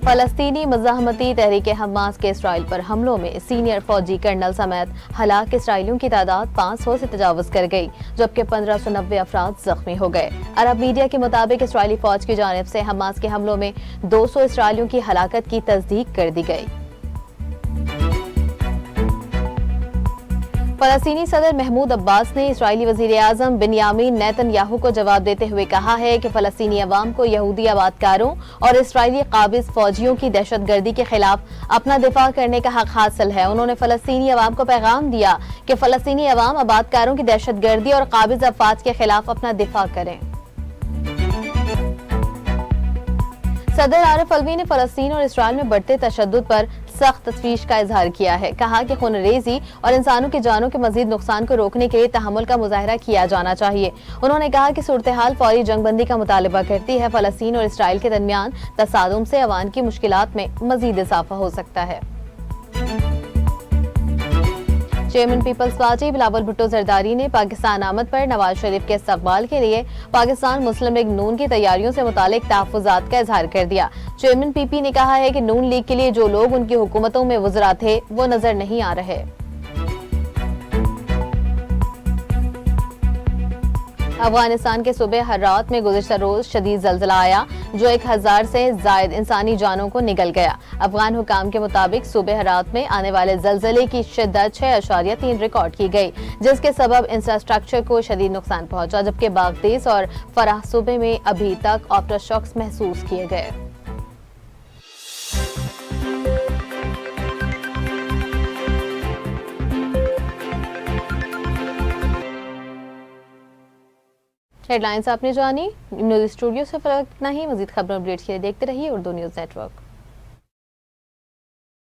فلسطینی مزاحمتی تحریک حماس کے اسرائیل پر حملوں میں سینئر فوجی کرنل سمیت ہلاک اسرائیلیوں کی تعداد 500 سے تجاوز کر گئی، جبکہ 1590 افراد زخمی ہو گئے۔ عرب میڈیا کے مطابق اسرائیلی فوج کی جانب سے حماس کے حملوں میں 200 اسرائیلیوں کی ہلاکت کی تصدیق کر دی گئی۔ فلسطینی صدر محمود عباس نے اسرائیلی وزیر اعظم بنیامین نیتن یاہو کو جواب دیتے ہوئے کہا ہے کہ فلسطینی عوام کو یہودی آبادکاروں اور اسرائیلی قابض فوجیوں کی دہشت گردی کے خلاف اپنا دفاع کرنے کا حق حاصل ہے۔ انہوں نے فلسطینی عوام کو پیغام دیا کہ فلسطینی عوام آبادکاروں کی دہشت گردی اور قابض افواج کے خلاف اپنا دفاع کریں۔ صدر عارف الوی نے فلسطین اور اسرائیل میں بڑھتے تشدد پر سخت تشویش کا اظہار کیا ہے۔ کہا کہ خون ریزی اور انسانوں کی جانوں کے مزید نقصان کو روکنے کے لیے تحمل کا مظاہرہ کیا جانا چاہیے۔ انہوں نے کہا کہ صورتحال فوری جنگ بندی کا مطالبہ کرتی ہے۔ فلسطین اور اسرائیل کے درمیان تصادم سے عوام کی مشکلات میں مزید اضافہ ہو سکتا ہے۔ Chairman peoples party Bilawal Bhutto Zardari نے پاکستان آمد پر نواز شریف کے استقبال کے لیے پاکستان مسلم لیگ نون کی تیاریوں سے متعلق تحفظات کا اظہار کر دیا۔ چیئرمین پی پی نے کہا ہے کہ نون لیگ کے لیے جو لوگ ان کی حکومتوں میں وزراء تھے وہ نظر نہیں آ رہے۔ افغانستان کے صوبے ہرات میں گزشتہ روز شدید زلزلہ آیا جو 1000 سے زائد انسانی جانوں کو نگل گیا۔ افغان حکام کے مطابق صوبے ہرات میں آنے والے زلزلے کی شدت 6.3 ریکارڈ کی گئی، جس کے سبب انفراسٹرکچر کو شدید نقصان پہنچا، جبکہ باغتیس اور فرح صوبے میں ابھی تک آفٹر شاکس محسوس کیے گئے۔ ہیڈ لائنز آپ نے جانی۔ نیوز اسٹوڈیو سے فقط اتنا ہی۔ مزید خبروں اپڈیٹ کے لیے دیکھتے رہیے اردو نیوز نیٹ ورک۔